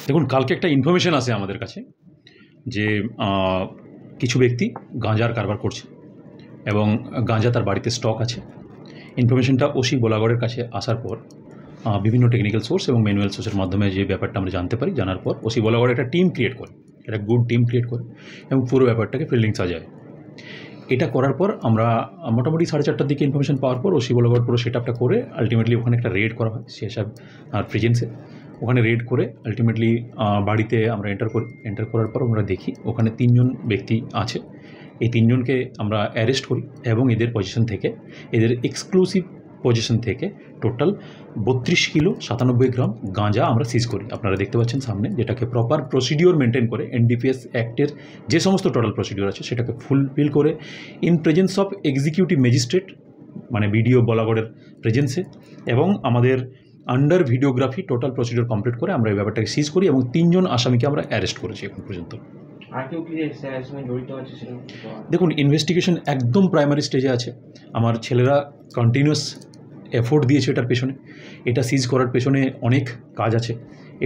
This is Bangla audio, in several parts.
দেখুন, কালকে একটা ইনফরমেশন আসে আমাদের কাছে যে কিছু ব্যক্তি গাঁজার কারবার করছে এবং গাঁজা তার বাড়িতে স্টক আছে। ইনফরমেশনটা ওসি বোলাগড়ের কাছে আসার পর বিভিন্ন টেকনিক্যাল সোর্স এবং ম্যানুয়াল সোর্সের মাধ্যমে যে ব্যাপারটা আমরা জানতে পারি, জানার পর ওসি বোলাগড় একটা টিম ক্রিয়েট করে, একটা গুড টিম ক্রিয়েট করে এবং পুরো ব্যাপারটাকে ফিল্ডিং সাজায়। এটা করার পর আমরা মোটামুটি 4:30টার দিকে ইনফরমেশন পাওয়ার পর ওসি বোলাগড় পুরো সেট আপটা করে আলটিমেটলি ওখানে একটা রেড করা হয় সেসব প্রেজেন্সে। ওখানে রেড করে আলটিমেটলি বাড়িতে আমরা এন্টার করার পর আমরা দেখি ওখানে 3 জন ব্যক্তি আছে। এই 3 জনকে আমরা অ্যারেস্ট করি এবং এদের পজিশন থেকে, এদের এক্সক্লুসিভ পজিশন থেকে টোটাল 32 কিলো 97 গ্রাম গাঁজা আমরা সিজ করি। আপনারা দেখতে পাচ্ছেন সামনে, যেটাকে প্রপার প্রসিডিওর মেনটেন করে এনডিপিএস অ্যাক্টের যে সমস্ত টোটাল প্রসিডিওর আছে সেটাকে ফুলফিল করে in presence of executive magistrate, মানে বিডিও বোলাগড়ের প্রেজেন্সে, এবং আমাদের under videography total procedure complete করে আমরা এই ব্যাপারটাকে সিজ করি এবং 3 জন আসামিকে আমরা অ্যারেস্ট করেছি এখন পর্যন্ত। দেখুন, ইনভেস্টিগেশন একদম প্রাইমারি স্টেজে আছে। আমার ছেলেরা কন্টিনিউয়াস এফোর্ট দিয়েছে এটার পেছনে। এটা সিজ করার পেছনে অনেক কাজ আছে।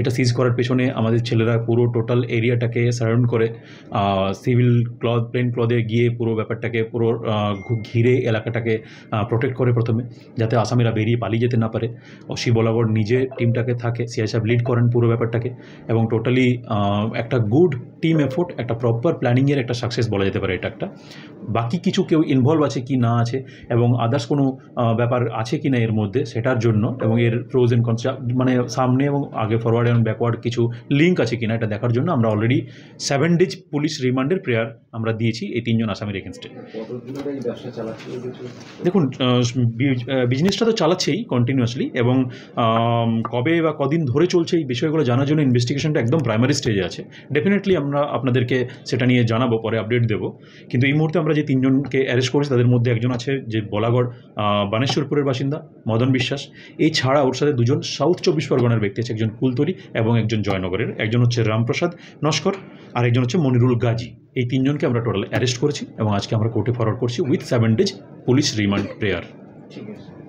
এটা সিজ করার পেছনে আমাদের ছেলেরা পুরো টোটাল এরিয়াটাকে সারাউন্ড করে সিভিল প্লেন ক্লথে গিয়ে পুরো ব্যাপারটাকে পুরো ঘিরে এলাকাটাকে প্রোটেক্ট করে প্রথমে, যাতে আসামিরা বেরিয়ে পালিয়ে যেতে না পারে। ওসি বোলাগড় নিজে টিমটাকে থাকে, সিআই সাহেব লিড করেন পুরো ব্যাপারটাকে, এবং টোটালি একটা গুড টিম এফোর্ট, একটা প্রপার প্ল্যানিংয়ের একটা সাকসেস বলা যেতে পারে এটা একটা। বাকি কিছু কেউ ইনভলভ আছে কি না আছে এবং আদার্স কোনো ব্যাপার আছে কি না এর মধ্যে, সেটার জন্য এবং এর প্রোজ অ্যান্ড কনস, মানে সামনে এবং আগে ফরওয়ার্ড এবং ব্যাকওয়ার্ড কিছু লিঙ্ক আছে কিনা এটা দেখার জন্য আমরা অলরেডি 7 ডেজ পুলিশ রিমান্ডের প্রেয়ার আমরা দিয়েছি এই 3 জন আসামির এগেনস্টে। দেখুন, বিজনেসটা তো চালাচ্ছেই কন্টিনিউয়াসলি, এবং কবে বা কদিন ধরে চলছে এই বিষয়গুলো জানার জন্য ইনভেস্টিগেশনটা একদম প্রাইমারি স্টেজে আছে। ডেফিনেটলি আমরা আপনাদেরকে সেটা নিয়ে জানাবো, পরে আপডেট দেবো। কিন্তু এই মুহূর্তে আমরা যে 3 জনকে অ্যারেস্ট করেছি তাদের মধ্যে একজন আছে যে বোলাগড় বানেশ্বরপুরের বাসিন্দা মদন বিশ্বাস। এছাড়া ওর সাথে 2 জন সাউথ 24 পরগনার ব্যক্তি আছে, একজন কুলতলি এবং একজন জয়নগরের। একজন হচ্ছে রামপ্রসাদ নস্কর আর একজন হচ্ছে মনিরুল গাজী। এই 3 জনকে আমরা টোটাল অ্যারেস্ট করেছি এবং আজকে আমরা কোর্টে ফরওয়ার্ড করছি with 7 days police remand prayer. ঠিক আছে।